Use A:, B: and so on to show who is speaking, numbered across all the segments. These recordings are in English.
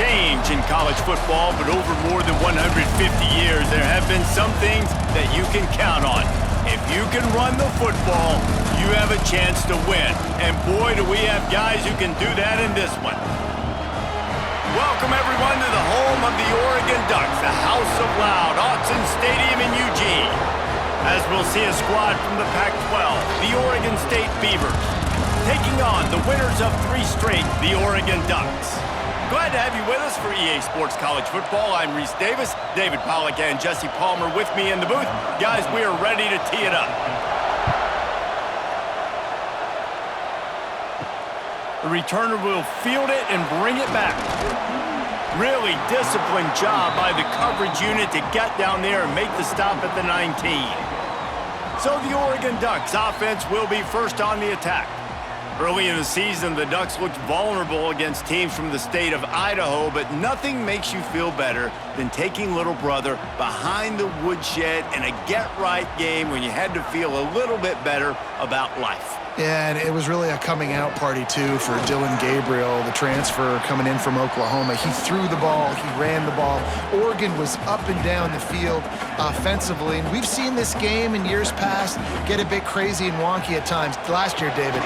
A: change in college football, but over more than 150 years, there have been some things that you can count on. If you can run the football, you have a chance to win. And boy, do we have guys who can do that in this one. Welcome, everyone, to the home of the Oregon Ducks, the House of Loud, Autzen Stadium in Eugene. As we'll see a squad from the Pac-12, the Oregon State Beavers, taking on the winners of 3 straight, the Oregon Ducks. Glad to have you with us for EA Sports College Football. I'm Reese Davis, David Pollack and Jesse Palmer with me in the booth. Guys, we are ready to tee it up. The returner will field it and bring it back. Really disciplined job by the coverage unit to get down there and make the stop at the 19. So the Oregon Ducks offense will be first on the attack. Early in the season, the Ducks looked vulnerable against teams from the state of Idaho, but nothing makes you feel better than taking little brother behind the woodshed in a get-right game when you had to feel a little bit better about life.
B: Yeah, and it was really a coming-out party, too, for Dylan Gabriel, the transfer coming in from Oklahoma. He threw the ball. He ran the ball. Oregon was up and down the field offensively, and we've seen this game in years past get a bit crazy and wonky at times. Last year, David,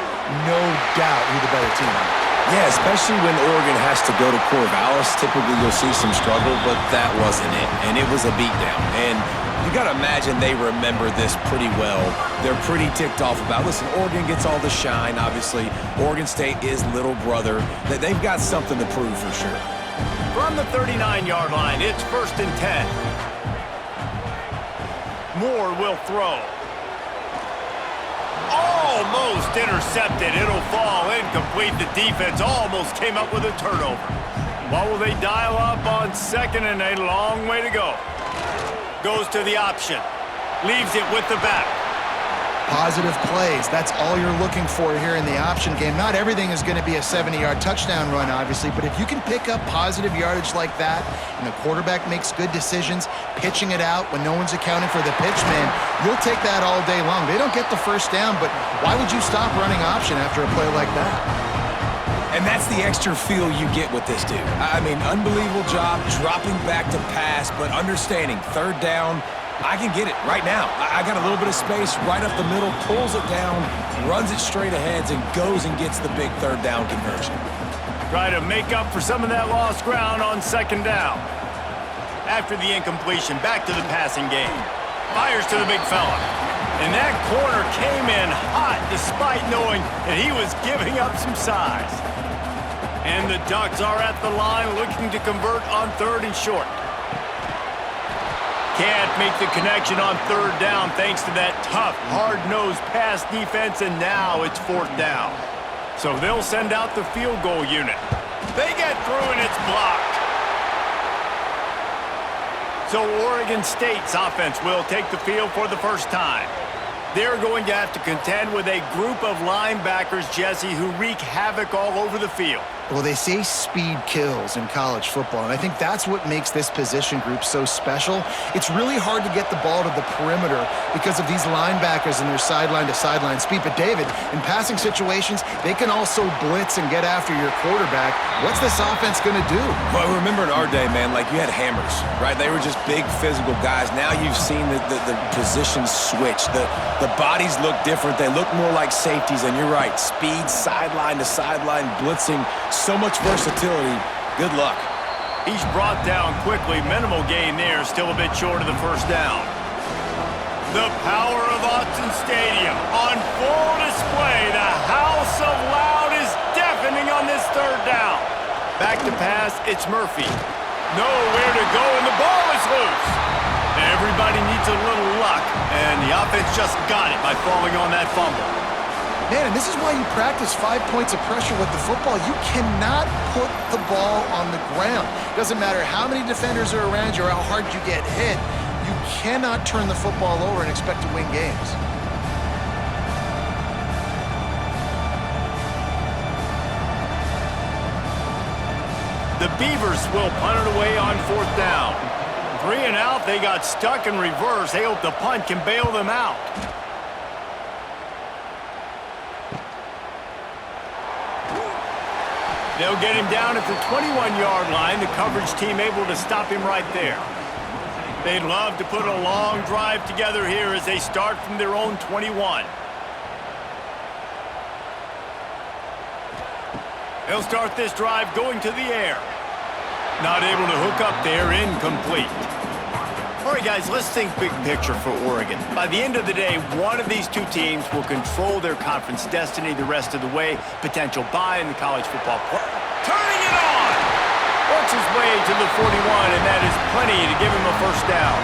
B: no doubt who the better team was.
C: Yeah, especially when Oregon has to go to Corvallis. Typically, you'll see some struggle, but that wasn't it, and it was a beatdown. And you got to imagine they remember this pretty well. They're pretty ticked off about, listen, Oregon gets all the shine, obviously. Oregon State is little brother. They've got something to prove for sure.
A: From the 39-yard line, it's 1st and 10. Moore will throw. Almost intercepted. It'll fall incomplete. The defense almost came up with a turnover. What will they dial up on 2nd and a long way to go? Goes to the option. Leaves it with the back.
B: Positive plays. That's all you're looking for here in the option game. Not everything is going to be a 70-yard touchdown run, obviously, but if you can pick up positive yardage like that and the quarterback makes good decisions, pitching it out when no one's accounting for the pitch, man, you'll take that all day long. They don't get the first down, but why would you stop running option after a play like that?
C: And that's the extra feel you get with this dude. I mean, unbelievable job dropping back to pass, but understanding 3rd down, I can get it right now. I got a little bit of space right up the middle, pulls it down, runs it straight ahead, and goes and gets the big 3rd down conversion.
A: Try to make up for some of that lost ground on 2nd down. After the incompletion, back to the passing game. Fires to the big fella. And that corner came in hot despite knowing that he was giving up some size. And the Ducks are at the line looking to convert on 3rd and short. Can't make the connection on 3rd down thanks to that tough, hard-nosed pass defense, and now it's 4th down. So they'll send out the field goal unit. They get through and it's blocked. So Oregon State's offense will take the field for the first time. They're going to have to contend with a group of linebackers, Jesse, who wreak havoc all over the field.
B: Well, they say speed kills in college football, and I think that's what makes this position group so special. It's really hard to get the ball to the perimeter because of these linebackers and their sideline-to-sideline speed. But, David, in passing situations, they can also blitz and get after your quarterback. What's this offense going to do?
C: Well, remember in our day, man, like you had hammers, right? They were just big physical guys. Now you've seen the positions switch. The bodies look different. They look more like safeties, and you're right. Speed, sideline to sideline, blitzing. So much versatility. Good luck.
A: He's brought down quickly. Minimal gain there. Still a bit short of the 1st down. The power of Autzen Stadium on full display. The House of Loud is deafening on this 3rd down. Back to pass. It's Murphy. Nowhere to go, and the ball is loose. Everybody needs a little luck, and the offense just got it by falling on that fumble.
B: Man, and this is why you practice 5 points of pressure with the football. You cannot put the ball on the ground. Doesn't matter how many defenders are around you or how hard you get hit. You cannot turn the football over and expect to win games.
A: The Beavers will punt it away on 4th down. 3 and out, they got stuck in reverse. They hope the punt can bail them out. They'll get him down at the 21-yard line. The coverage team able to stop him right there. They'd love to put a long drive together here as they start from their own 21. They'll start this drive going to the air. Not able to hook up there, incomplete. All right, guys, let's think big picture for Oregon. By the end of the day, one of these two teams will control their conference destiny the rest of the way. Potential bye in the college football. Turning it on! Works his way to the 41, and that is plenty to give him a first down.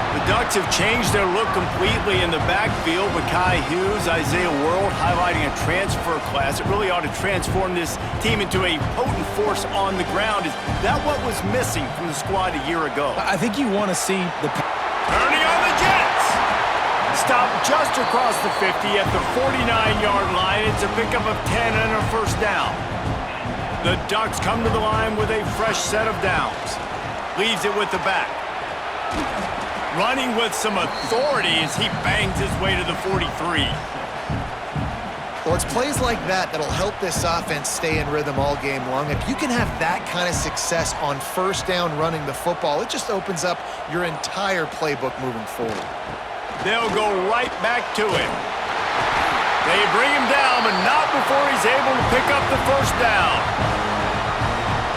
A: The Ducks have changed their look completely in the backfield. Makai Hughes, Isaiah World highlighting a transfer class. It really ought to transform this team into a potent force on the ground. Is that what was missing from the squad a year ago?
C: I think you want to see the...
A: Turning on the Jets! Stop just across the 50 at the 49-yard line. It's a pickup of 10 and a first down. The Ducks come to the line with a fresh set of downs. Leaves it with the back. Running with some authority as he bangs his way to the 43.
B: Well, it's plays like that that'll help this offense stay in rhythm all game long. If you can have that kind of success on first down running the football, it just opens up your entire playbook moving forward.
A: They'll go right back to him. They bring him down, but not before he's able to pick up the first down.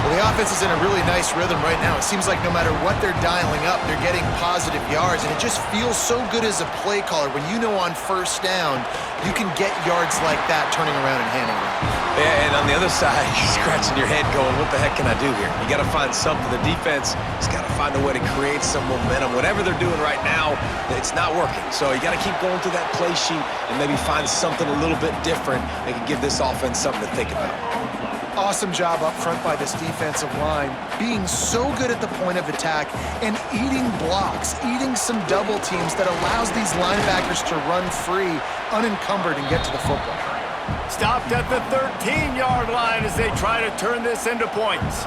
B: Well, the offense is in a really nice rhythm right now. It seems like no matter what they're dialing up, they're getting positive yards, and it just feels so good as a play caller when you know on first down you can get yards like that turning around and handing it off.
C: Yeah, and on the other side, you're scratching your head going, what the heck can I do here? You got to find something. The defense has got to find a way to create some momentum. Whatever they're doing right now, it's not working. So you got to keep going through that play sheet and maybe find something a little bit different that can give this offense something to think about.
B: Awesome job up front by this defensive line, being so good at the point of attack and eating blocks, eating some double teams that allows these linebackers to run free, unencumbered, and get to the football.
A: Stopped at the 13-yard line as they try to turn this into points.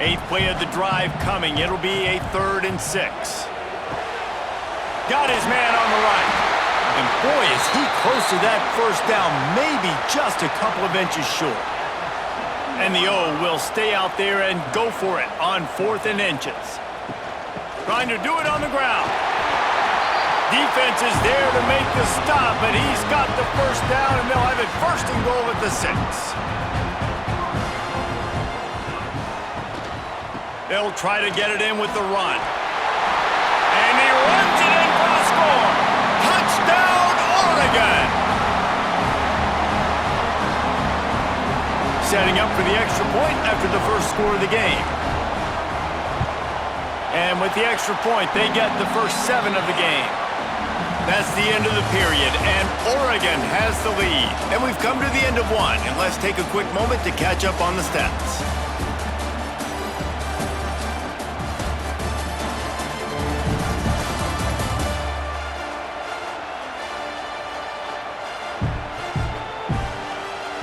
A: 8th play of the drive coming. It'll be a 3rd and 6. Got his man on the right. And boy, is he close to that first down, maybe just a couple of inches short. And the O will stay out there and go for it on 4th and inches. Trying to do it on the ground. Defense is there to make the stop, but he's got the first down, and they'll have it 1st and goal at the 6. They'll try to get it in with the run. And he runs it in for the score. Touchdown, Oregon! Setting up for the extra point after the first score of the game. And with the extra point, they get the first 7 of the game. That's the end of the period, and Oregon has the lead. And we've come to the end of one, and let's take a quick moment to catch up on the stats.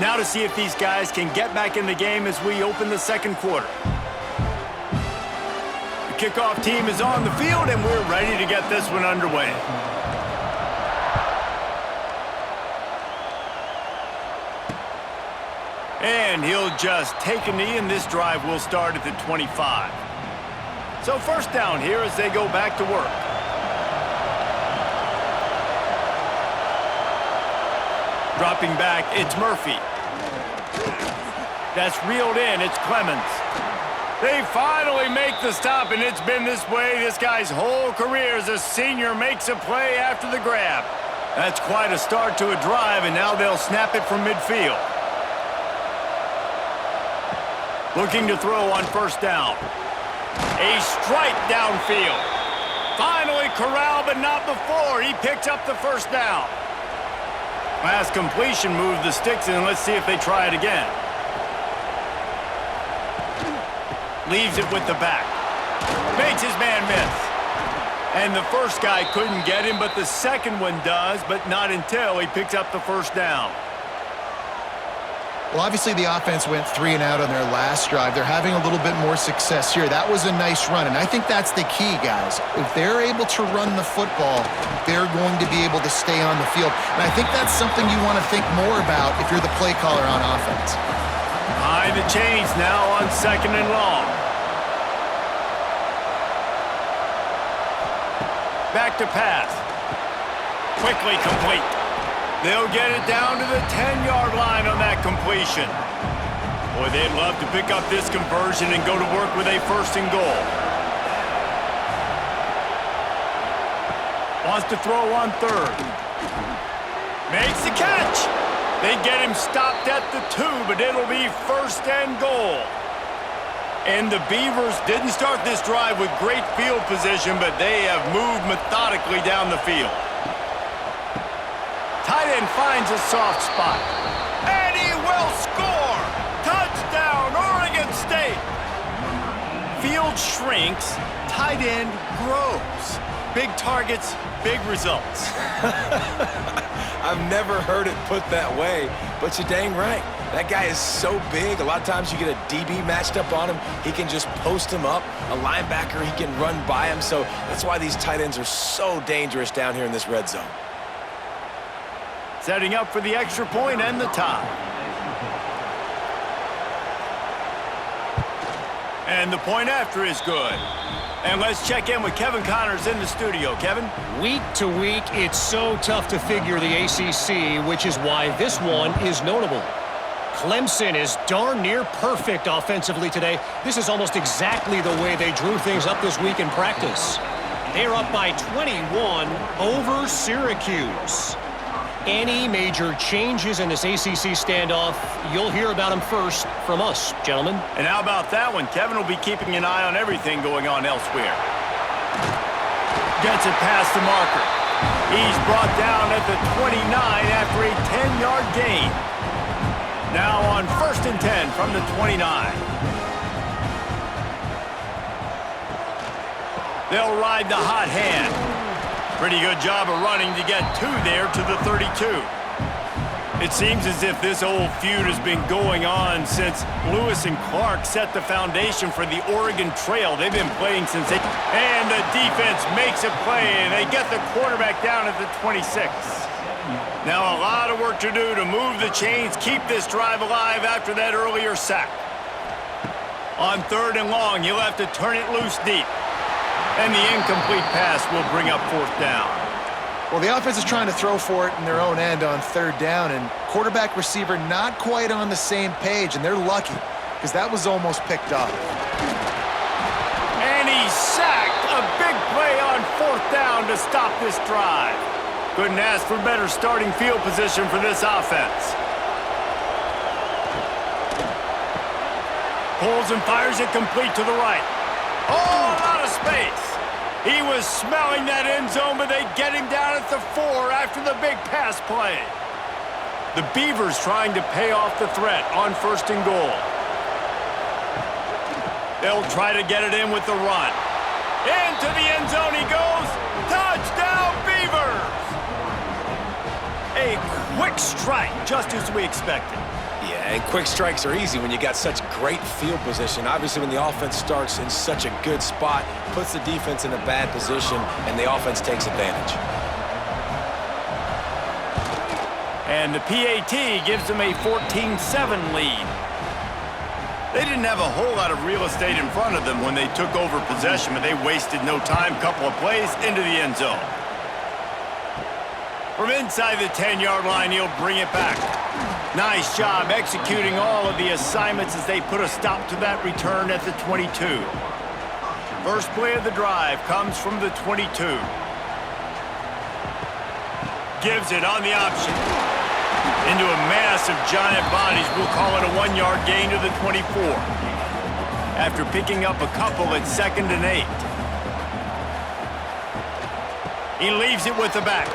A: Now to see if these guys can get back in the game as we open the second quarter. The kickoff team is on the field, and we're ready to get this one underway. And he'll just take a knee, and this drive will start at the 25. So first down here as they go back to work. Dropping back, it's Murphy. That's reeled in, it's Clemens. They finally make the stop, and it's been this way this guy's whole career as a senior makes a play after the grab. That's quite a start to a drive, and now they'll snap it from midfield. Looking to throw on first down. A strike downfield. Finally corralled, but not before. He picks up the first down. Last completion moved the sticks in. Let's see if they try it again. Leaves it with the back. Makes his man miss. And the first guy couldn't get him, but the second one does, but not until he picks up the first down.
B: Well, obviously the offense went 3 and out on their last drive. They're having a little bit more success here. That was a nice run, and I think that's the key, guys. If they're able to run the football, they're going to be able to stay on the field. And I think that's something you want to think more about if you're the play caller on offense.
A: play the chains now on 2nd and long. Back to pass. Quickly complete. They'll get it down to the 10-yard line on that completion. Boy, they'd love to pick up this conversion and go to work with a 1st and goal. Wants to throw on 3rd. Makes the catch. They get him stopped at the 2, but it'll be 1st and goal. And the Beavers didn't start this drive with great field position, but they have moved methodically down the field. Tight end finds a soft spot. And he will score! Touchdown, Oregon State! Field shrinks, tight end grows. Big targets, big results.
C: I've never heard it put that way, but you're dang right. That guy is so big. A lot of times you get a DB matched up on him. He can just post him up. A linebacker, he can run by him. So that's why these tight ends are so dangerous down here in this red zone.
A: Setting up for the extra point and the tie. And the point after is good. And let's check in with Kevin Connors in the studio. Kevin?
D: Week to week, it's so tough to figure the ACC, which is why this one is notable. Clemson is darn near perfect offensively today. This is almost exactly the way they drew things up this week in practice. They're up by 21 over Syracuse. Any major changes in this ACC standoff, you'll hear about them first from us, gentlemen.
A: And how about that one? Kevin will be keeping an eye on everything going on elsewhere. Gets it past the marker. He's brought down at the 29 after a 10-yard gain. Now on 1st and 10 from the 29. They'll ride the hot hand. Pretty good job of running to get 2 there to the 32. It seems as if this old feud has been going on since Lewis and Clark set the foundation for the Oregon Trail. They've been playing since they... And the defense makes a play, and they get the quarterback down at the 26. Now a lot of work to do to move the chains, keep this drive alive after that earlier sack. On 3rd and long, he'll have to turn it loose deep. And the incomplete pass will bring up 4th down.
B: Well, the offense is trying to throw for it in their own end on 3rd down, and quarterback receiver not quite on the same page, and they're lucky because that was almost picked up.
A: And he's sacked. A big play on 4th down to stop this drive. Couldn't ask for better starting field position for this offense. Pulls and fires it complete to the right. Oh, a lot of space. He was smelling that end zone, but they get him down at the 4 after the big pass play. The Beavers trying to pay off the threat on 1st and goal. They'll try to get it in with the run. Into the end zone he goes. Touchdown, Beavers! A quick strike, just as we expected.
C: Yeah, and quick strikes are easy when you got such great field position. Obviously, when the offense starts in such a good spot, puts the defense in a bad position, and the offense takes advantage.
A: And the PAT gives them a 14-7 lead. They didn't have a whole lot of real estate in front of them when they took over possession, but they wasted no time. Couple of plays into the end zone. From inside the 10-yard line, he'll bring it back. Nice job executing all of the assignments as they put a stop to that return at the 22. First play of the drive comes from the 22. Gives it on the option. Into a mass of giant bodies. We'll call it a 1-yard gain to the 24. After picking up a couple at 2nd and 8. He leaves it with the back.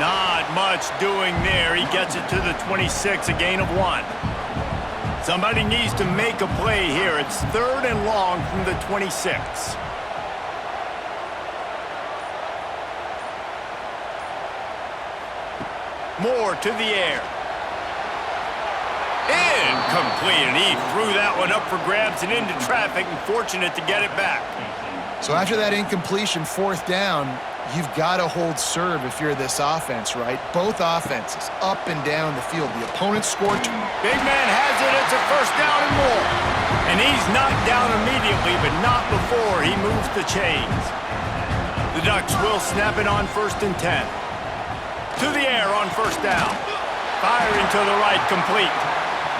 A: Not much doing there. He gets it to the 26, a gain of 1. Somebody needs to make a play here. It's 3rd and long from the 26. Moore to the air. Incomplete, and he threw that one up for grabs and into traffic, and fortunate to get it back.
B: So after that incompletion, 4th down, You've got to hold serve if you're this offense, right? Both offenses, up and down the field. The opponent scored.
A: Big man has it. It's a first down and more. And he's knocked down immediately, but not before he moves the chains. The Ducks will snap it on 1st and 10. To the air on 1st down. Firing to the right, complete.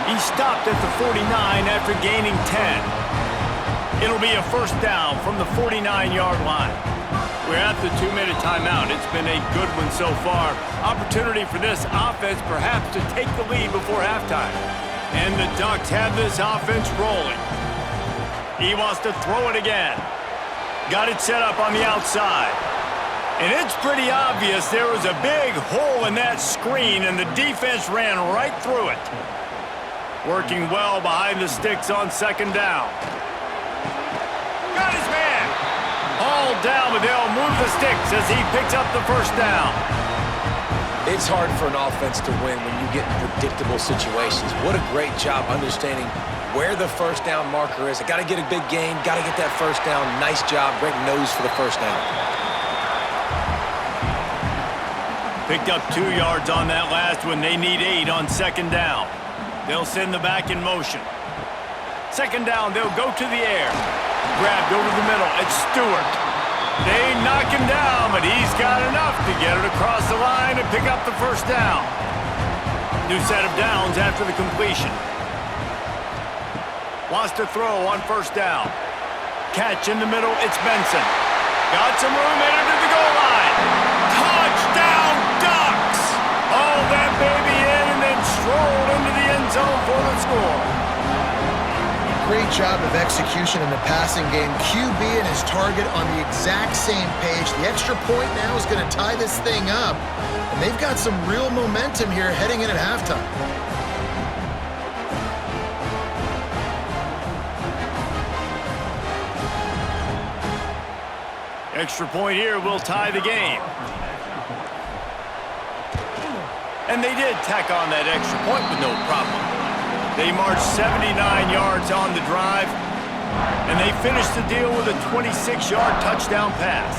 A: He stopped at the 49 after gaining 10. It'll be a first down from the 49-yard line. We're at the 2-minute timeout. It's been a good one so far. Opportunity for this offense perhaps to take the lead before halftime. And the Ducks have this offense rolling. He wants to throw it again. Got it set up on the outside. And it's pretty obvious there was a big hole in that screen, and the defense ran right through it. Working well behind the sticks on 2nd down. Got his man. All down, but they'll move the sticks as he picks up the first down.
C: It's hard for an offense to win when you get in predictable situations. What a great job understanding where the first down marker is. I got to get a big gain, got to get that first down. Nice job, great nose for the first down.
A: Picked up 2 yards on that last one. They need 8 on 2nd down. They'll send the back in motion. 2nd down, they'll go to the air. Grabbed over the middle. It's Stewart. They knock him down, but he's got enough to get it across the line and pick up the first down. New set of downs after the completion. Wants to throw on 1st down. Catch in the middle. It's Benson. Got some room headed to the goal line. Touchdown, Ducks! All that baby in and then strolled into the end zone for the score.
B: Great job of execution in the passing game. QB and his target on the exact same page. The extra point now is going to tie this thing up. And they've got some real momentum here heading in at halftime.
A: Extra point here will tie the game. And they did tack on that extra point with no problem. They marched 79 yards on the drive, and they finished the deal with a 26-yard touchdown pass.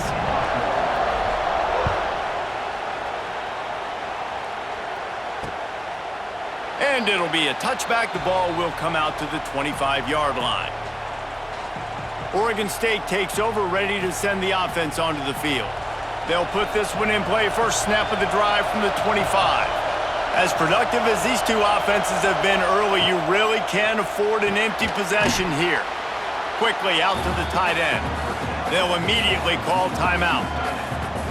A: And it'll be a touchback. The ball will come out to the 25-yard line. Oregon State takes over, ready to send the offense onto the field. They'll put this one in play. First snap of the drive from the 25. As productive as these two offenses have been early, you really can't afford an empty possession here. Quickly out to the tight end. They'll immediately call timeout.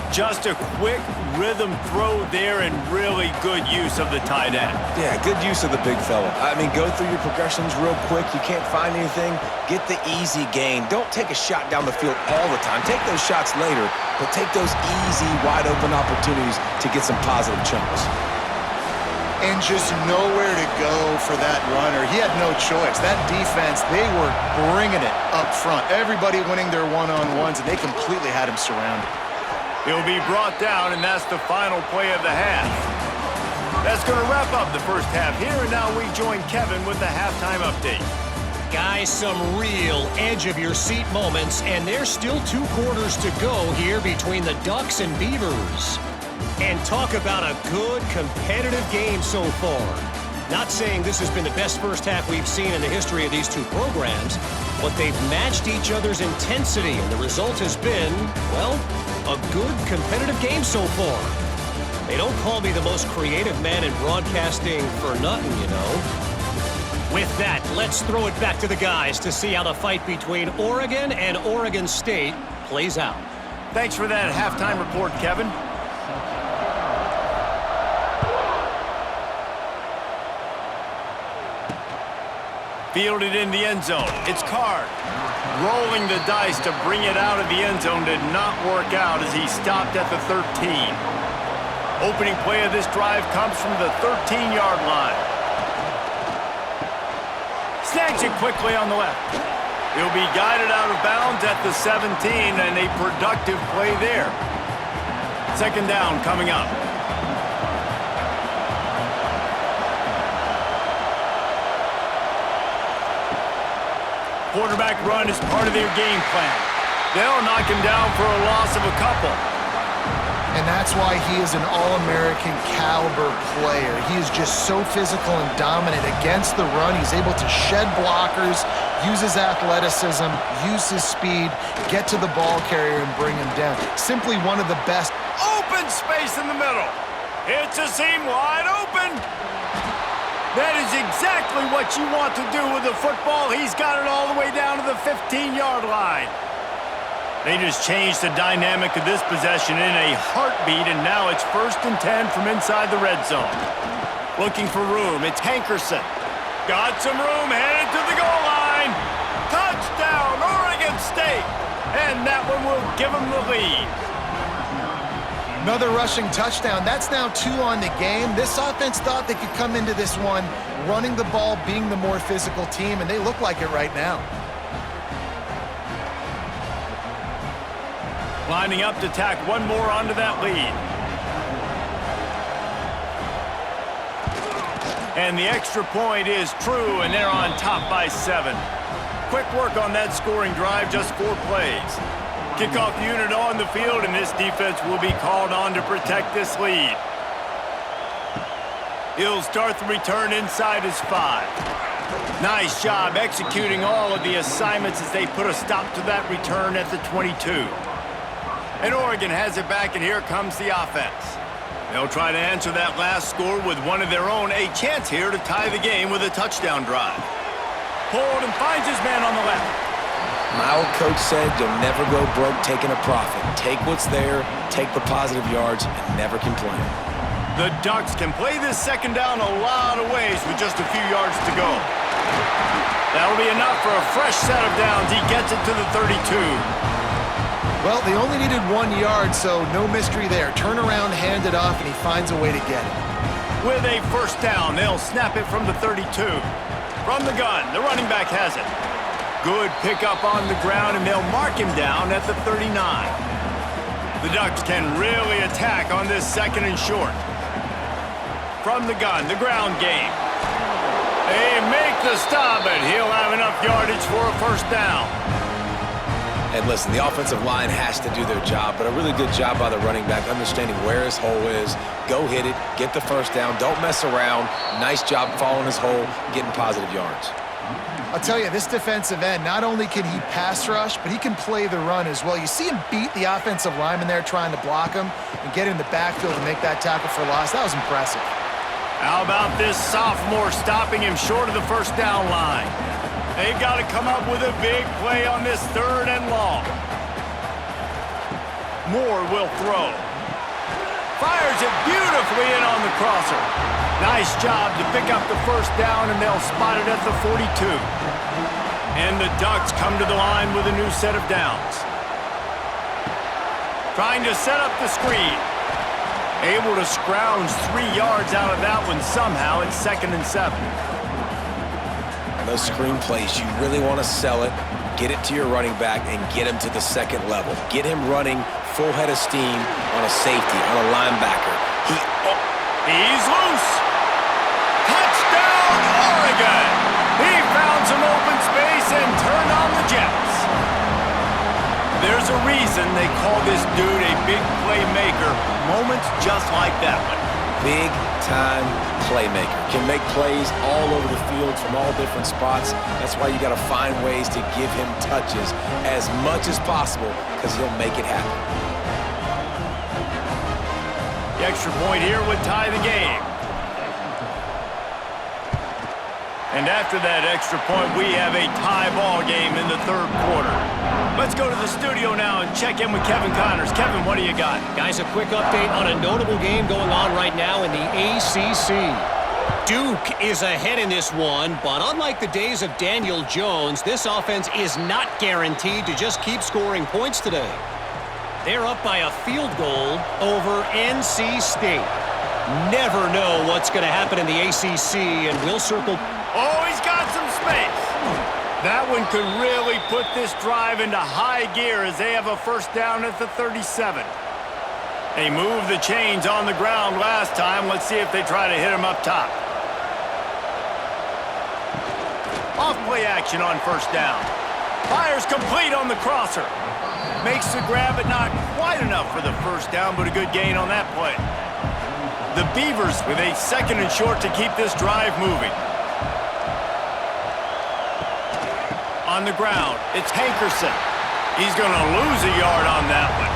A: Just a quick rhythm throw there and really good use of the tight end.
C: Yeah, good use of the big fella. I mean, go through your progressions real quick. You can't find anything. Get the easy gain. Don't take a shot down the field all the time. Take those shots later, but take those easy, wide-open opportunities to get some positive chunks.
B: And just nowhere to go for that runner. He had no choice. That defense, they were bringing it up front. Everybody winning their one-on-ones, and they completely had him surrounded.
A: He'll be brought down, and that's the final play of the half. That's going to wrap up the first half here, and now we join Kevin with the halftime update.
D: Guys, some real edge-of-your-seat moments, and there's still 2 quarters to go here between the Ducks and Beavers. And talk about a good, competitive game so far. Not saying this has been the best first half we've seen in the history of these 2 programs, but they've matched each other's intensity, and the result has been, well, a good, competitive game so far. They don't call me the most creative man in broadcasting for nothing, you know. With that, let's throw it back to the guys to see how the fight between Oregon and Oregon State plays out.
A: Thanks for that halftime report, Kevin. Fielded in the end zone. It's Card. Rolling the dice to bring it out of the end zone did not work out as he stopped at the 13. Opening play of this drive comes from the 13-yard line. Snags it quickly on the left. He'll be guided out of bounds at the 17, and a productive play there. 2nd down coming up.
B: Quarterback run is part of their game plan. They'll knock him down for a loss of a couple. And that's why he is an All-American caliber player. He is just so physical and dominant against the run. He's able to shed blockers, use his athleticism, use his speed, get to the ball carrier and bring him down. Simply one of the best.
A: Open space in the middle. It's a seam wide open. That is exactly what you want to do with the football. He's got it all the way down to the 15-yard line. They just changed the dynamic of this possession in a heartbeat, and now it's 1st and 10 from inside the red zone. Looking for room, it's Hankerson. Got some room, headed to the goal line. Touchdown, Oregon State! And that one will give them the lead.
B: Another rushing touchdown. That's now 2 on the game. This offense thought they could come into this one running the ball, being the more physical team, and they look like it right now.
A: Lining up to tack one more onto that lead. And the extra point is true, and they're on top by 7. Quick work on that scoring drive, just 4 plays. Kickoff unit on the field, and this defense will be called on to protect this lead. He'll start the return inside his 5. Nice job executing all of the assignments as they put a stop to that return at the 22. And Oregon has it back, and here comes the offense. They'll try to answer that last score with one of their own. A chance here to tie the game with a touchdown drive. Pulled and finds his man on the left.
C: My old coach said you'll never go broke taking a profit. Take what's there, take the positive yards, and never complain.
A: The Ducks can play this second down a lot of ways with just a few yards to go. That'll be enough for a fresh set of downs. He gets it to the 32.
B: Well, they only needed 1 yard, so no mystery there. Turn around, hand it off, and he finds a way to get it.
A: With a first down, they'll snap it from the 32. From the gun, the running back has it. Good pickup on the ground, and they'll mark him down at the 39. The Ducks can really attack on this 2nd and short. From the gun, the ground game. They make the stop, and he'll have enough yardage for a first down.
C: And listen, the offensive line has to do their job, but a really good job by the running back, understanding where his hole is. Go hit it, get the first down, don't mess around. Nice job following his hole, getting positive yards.
B: I'll tell you, this defensive end, not only can he pass rush, but he can play the run as well. You see him beat the offensive lineman there trying to block him and get in the backfield and make that tackle for loss. That was impressive.
A: How about this sophomore stopping him short of the first down line? They've got to come up with a big play on this 3rd and long. Moore will throw. Fires it beautifully in on the crosser. Nice job to pick up the first down, and they'll spot it at the 42. And the Ducks come to the line with a new set of downs. Trying to set up the screen. Able to scrounge 3 yards out of that one somehow. It's 2nd and 7.
C: Those screen plays, you really want to sell it, get it to your running back, and get him to the 2nd level. Get him running full head of steam on a safety, on a linebacker.
A: He's loose. Touchdown, Oregon! He found some open space and turned on the Jets. There's a reason they call this dude a big playmaker. Moments just like that one.
C: Big-time playmaker. Can make plays all over the field from all different spots. That's why you got to find ways to give him touches as much as possible, because he'll make it happen.
A: The extra point here would tie the game. And after that extra point, we have a tie ball game in the 3rd quarter. Let's go to the studio now and check in with Kevin Connors. Kevin, what do you got?
D: Guys, a quick update on a notable game going on right now in the ACC. Duke is ahead in this one, but unlike the days of Daniel Jones, this offense is not guaranteed to just keep scoring points today. They're up by a field goal over NC State. Never know what's going to happen in the ACC, and we'll circle.
A: Oh, he's got some space. That one could really put this drive into high gear as they have a first down at the 37. They moved the chains on the ground last time. Let's see if they try to hit him up top. Off play action on first down. Fires complete on the crosser. Makes the grab, but not quite enough for the first down, but a good gain on that play. The Beavers with a 2nd and short to keep this drive moving. On the ground, it's Hankerson. He's going to lose a yard on that one.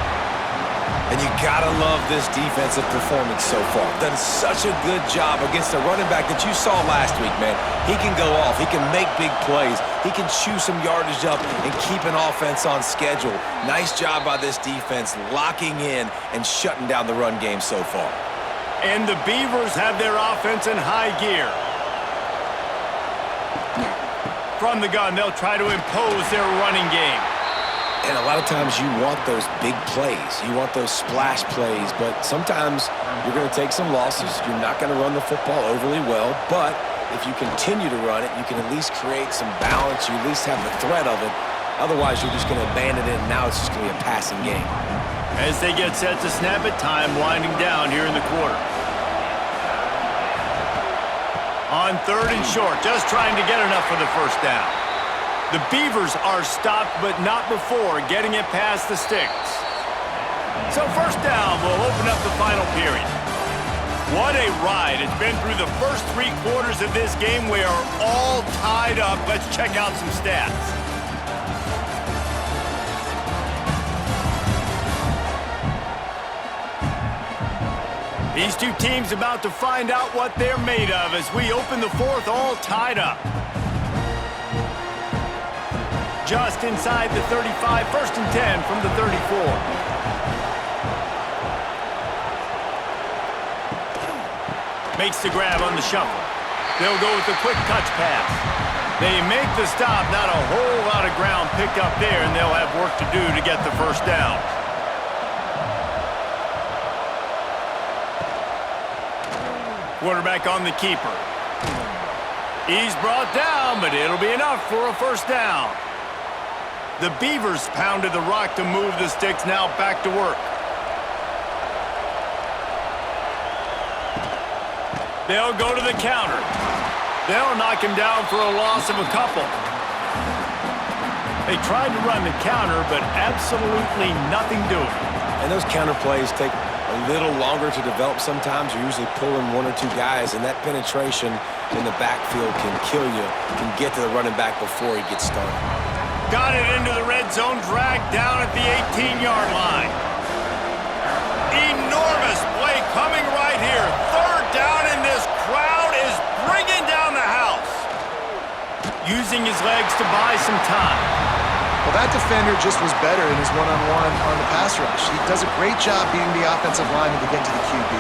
C: And you gotta love this defensive performance so far. Done such a good job against the running back that you saw last week, man. He can go off. He can make big plays. He can chew some yardage up and keep an offense on schedule. Nice job by this defense locking in and shutting down the run game so far.
A: And the Beavers have their offense in high gear. From the gun, they'll try to impose their running game.
C: And a lot of times you want those big plays. You want those splash plays, but sometimes you're going to take some losses. You're not going to run the football overly well, but if you continue to run it, you can at least create some balance. You at least have the threat of it. Otherwise, you're just going to abandon it, and now it's just going to be a passing game.
A: As they get set to snap it, time winding down here in the quarter. On 3rd and short, just trying to get enough for the first down. The Beavers are stopped, but not before getting it past the sticks. So first down will open up the final period. What a ride. It's been through the first 3 quarters of this game. We are all tied up. Let's check out some stats. These two teams about to find out what they're made of as we open the 4th all tied up. Just inside the 35, 1st and 10 from the 34. Makes the grab on the shuffle. They'll go with the quick touch pass. They make the stop, not a whole lot of ground picked up there, and they'll have work to do to get the first down. Quarterback on the keeper. He's brought down, but it'll be enough for a first down. The Beavers pounded the rock to move the sticks, now back to work. They'll go to the counter. They'll knock him down for a loss of a couple. They tried to run the counter, but absolutely nothing doing.
C: And those counter plays take a little longer to develop sometimes. You're usually pulling 1 or 2 guys, and that penetration in the backfield can kill you, can get to the running back before he gets started.
A: Got it into the red zone, dragged down at the 18-yard line. Enormous play coming right here. 3rd down, and this crowd is bringing down the house. Using his legs to buy some time.
B: Well, that defender just was better in his one-on-one on the pass rush. He does a great job being the offensive lineman to get to the QB.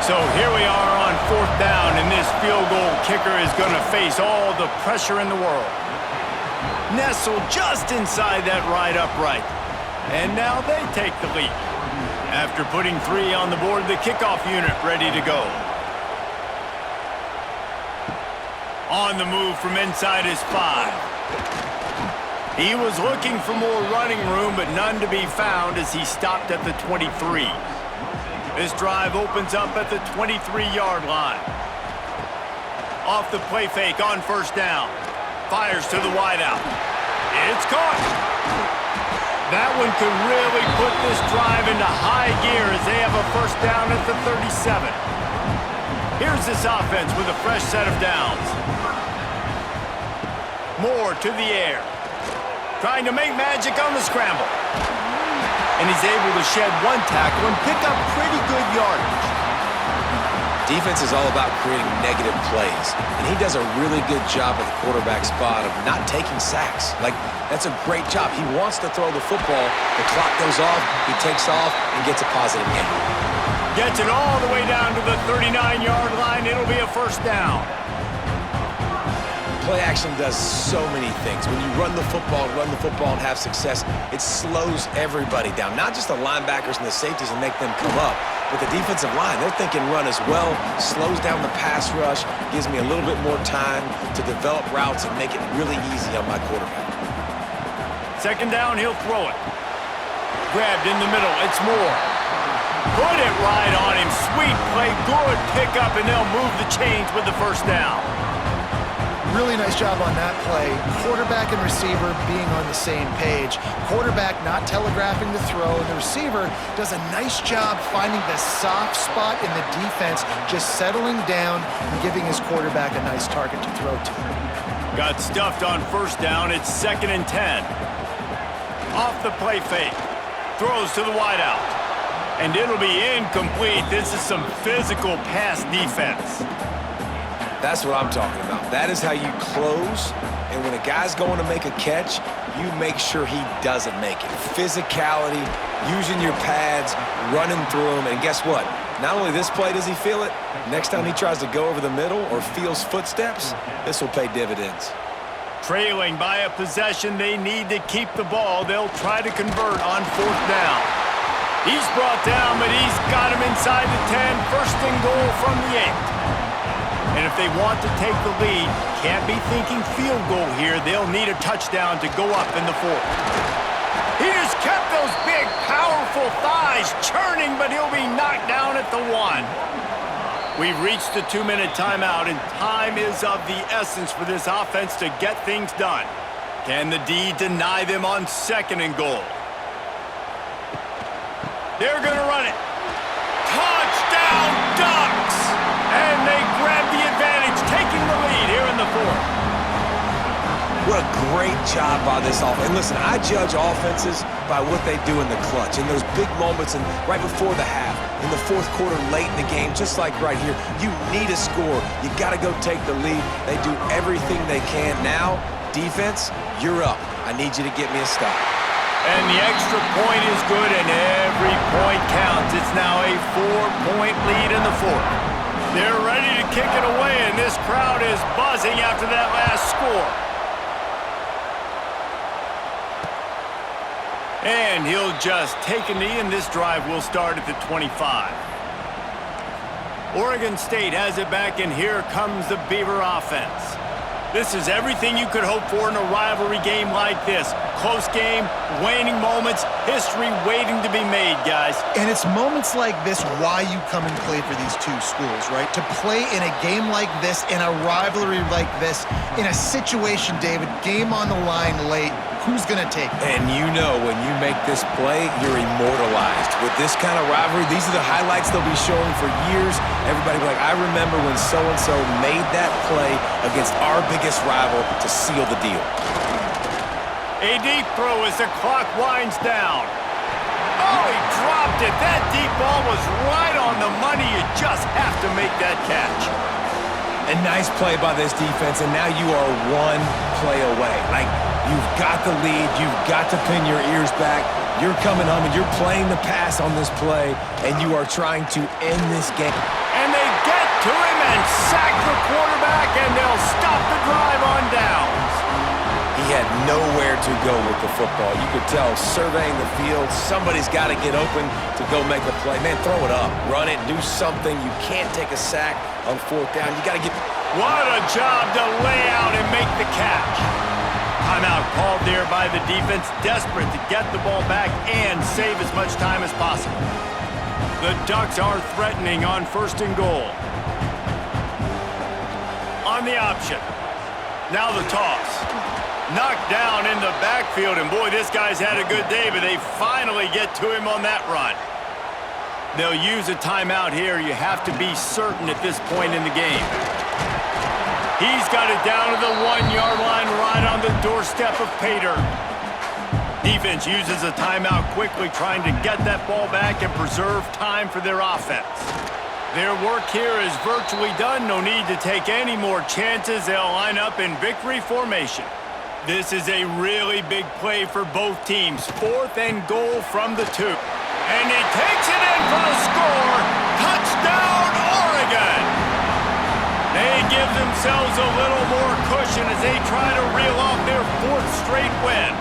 A: So here we are on 4th down, and this field goal kicker is going to face all the pressure in the world. Nestled just inside that right upright. And now they take the lead. After putting 3 on the board, the kickoff unit ready to go. On the move from inside his 5. He was looking for more running room, but none to be found as he stopped at the 23. This drive opens up at the 23-yard line. Off the play fake on first down. Fires to the wideout. It's caught. That one could really put this drive into high gear as they have a first down at the 37. Here's this offense with a fresh set of downs. Moore to the air. Trying to make magic on the scramble. And he's able to shed 1 tackle and pick up pretty good yardage.
C: Defense is all about creating negative plays, and he does a really good job at the quarterback spot of not taking sacks. Like, that's a great job. He wants to throw the football. The clock goes off, he takes off, and gets a positive gain.
A: Gets it all the way down to the 39-yard line. It'll be a first down.
C: Play action does so many things. When you run the football and have success, it slows everybody down. Not just the linebackers and the safeties and make them come up, but the defensive line. They're thinking run as well, slows down the pass rush, gives me a little bit more time to develop routes and make it really easy on my quarterback.
A: 2nd down, he'll throw it. Grabbed in the middle, it's Moore. Put it right on him. Sweet play, good pickup, and they'll move the chains with the first down.
B: Really nice job on that play. Quarterback and receiver being on the same page. Quarterback not telegraphing the throw, and the receiver does a nice job finding the soft spot in the defense, just settling down and giving his quarterback a nice target to throw to.
A: Got stuffed on first down. It's 2nd and 10. Off the play fake. Throws to the wideout. And it'll be incomplete. This is some physical pass defense.
C: That's what I'm talking about. That is how you close, and when a guy's going to make a catch, you make sure he doesn't make it. Physicality, using your pads, running through them, and guess what? Not only this play does he feel it, next time he tries to go over the middle or feels footsteps, this will pay dividends.
A: Trailing by a possession, they need to keep the ball. They'll try to convert on 4th down. He's brought down, but he's got him inside the 10. 1st and goal from the 8. And if they want to take the lead, can't be thinking field goal here. They'll need a touchdown to go up in the 4th. He just kept those big, powerful thighs churning, but he'll be knocked down at the 1. We've reached the 2-minute timeout, and time is of the essence for this offense to get things done. Can the D deny them on 2nd and goal? They're going to run it. Touchdown, Ducks! And they grab the advantage, taking the lead here in the 4th.
C: What a great job by this offense. And listen, I judge offenses by what they do in the clutch, in those big moments and right before the half, in the 4th quarter, late in the game, just like right here. You need a score. You got to go take the lead. They do everything they can. Now, defense, you're up. I need you to get me a stop.
A: And the extra point is good, and every point counts. It's now a 4-point lead in the 4th. They're ready to kick it away, and this crowd is buzzing after that last score. And he'll just take a knee, and this drive will start at the 25. Oregon State has it back, and here comes the Beaver offense. This is everything you could hope for in a rivalry game like this. Close game, waning moments, history waiting to be made, guys.
B: And it's moments like this why you come and play for these two schools, right? To play in a game like this, in a rivalry like this, in a situation, David, game on the line late, who's going to take it?
C: And you know when you make this play, you're immortalized. With this kind of rivalry, these are the highlights they'll be showing for years. Everybody will be like, I remember when so-and-so made that play against our biggest rival to seal the deal.
A: A deep throw as the clock winds down. Oh, he dropped it. That deep ball was right on the money. You just have to make that catch.
C: A nice play by this defense, and now you are one play away. Like, you've got the lead. You've got to pin your ears back. You're coming home, and you're playing the pass on this play, and you are trying to end this game.
A: And they get to him and sack the quarterback, and they'll stop the drive on downs.
C: He had nowhere to go with the football. You could tell, surveying the field, somebody's got to get open to go make a play. Man, throw it up. Run it. Do something. You can't take a sack on 4th down. You got to get...
A: What a job to lay out and make the catch. Timeout called there by the defense, desperate to get the ball back and save as much time as possible. The Ducks are threatening on 1st and goal. On the option. Now the toss. Knocked down in the backfield, and boy, this guy's had a good day, but they finally get to him on that run. They'll use a timeout here. You have to be certain at this point in the game. He's got it down to the 1-yard line right on the doorstep of Pater. Defense uses a timeout quickly, trying to get that ball back and preserve time for their offense. Their work here is virtually done. No need to take any more chances. They'll line up in victory formation. This is a really big play for both teams. 4th and goal from the 2. And he takes it in for the score. Touchdown, Oregon! They give themselves a little more cushion as they try to reel off their 4th straight win.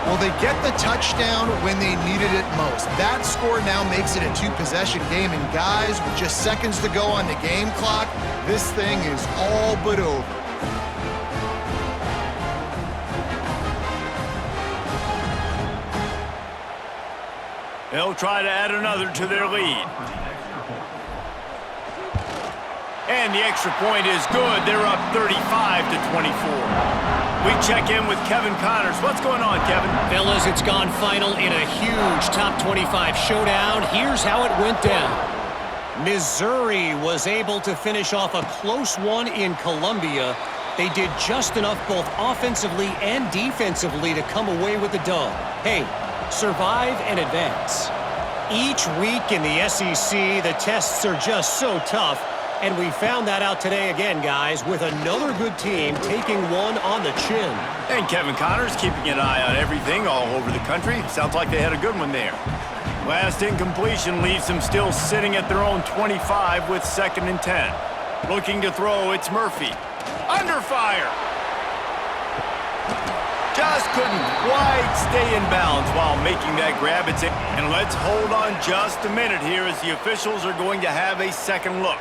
B: Well, they get the touchdown when they needed it most. That score now makes it a 2-possession game. And guys, with just seconds to go on the game clock, this thing is all but over. They'll try to add another to their lead.
A: And the extra point is good. They're up 35 to 24. We check in with Kevin Connors. What's going on, Kevin?
D: Fellas, it's gone final in a huge top 25 showdown. Here's how it went down. Missouri was able to finish off a close one in Columbia. They did just enough both offensively and defensively to come away with the dub. Hey, survive and advance. Each week in the SEC, the tests are just so tough, and we found that out today again, guys, with another good team taking one on the chin.
A: And Kevin Connors keeping an eye on everything all over the country. Sounds like they had a good one there. Last incompletion leaves them still sitting at their own 25 with 2nd and 10. Looking to throw, it's Murphy. Under fire. Just couldn't quite stay in bounds while making that grab. And let's hold on just a minute here as the officials are going to have a second look.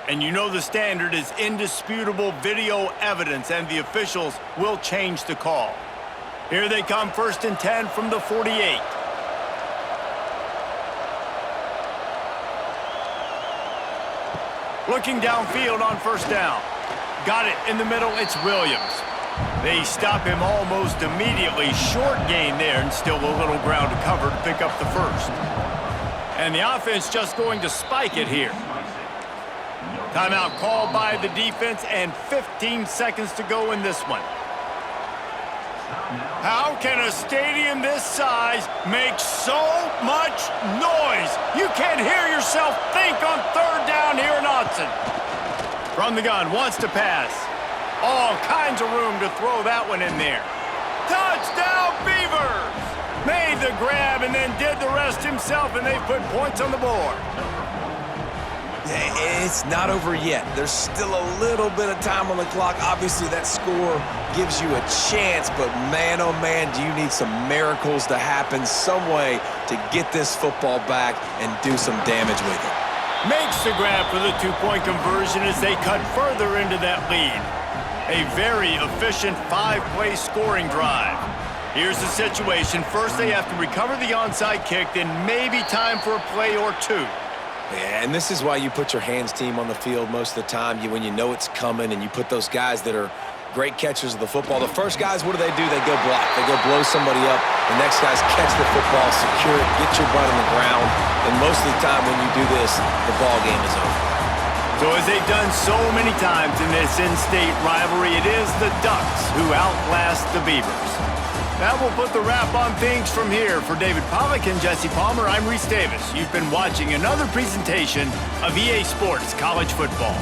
A: And you know the standard is indisputable video evidence, and the officials will change the call. Here they come, 1st and 10 from the 48. Looking downfield on 1st down. Got it in the middle, it's Williams. They stop him almost immediately. Short gain there, and still a little ground to cover to pick up the 1st. And the offense just going to spike it here. Timeout called by the defense, and 15 seconds to go in this one. How can a stadium this size make so much noise? You can't hear yourself think on 3rd down here in Autzen. From the gun, wants to pass. All kinds of room to throw that one in there. Touchdown, Beavers! Made the grab and then did the rest himself, and they put points on the board.
C: It's not over yet. There's still a little bit of time on the clock. Obviously, that score gives you a chance, but man, oh man, do you need some miracles to happen, some way to get this football back and do some damage with it.
A: Makes the grab for the 2-point conversion as they cut further into that lead. A very efficient 5-play scoring drive. Here's the situation. First, they have to recover the onside kick, then maybe time for a play or two.
C: Yeah, and this is why you put your hands team on the field most of the time, when you know it's coming, and you put those guys that are great catchers of the football. The first guys, what do? They go block. They go blow somebody up. The next guys catch the football, secure it, get your butt on the ground. And most of the time when you do this, the ball game is over.
A: So as they've done so many times in this in-state rivalry, it is the Ducks who outlast the Beavers. That will put the wrap on things from here. For David Pollack and Jesse Palmer, I'm Reese Davis. You've been watching another presentation of EA Sports College Football.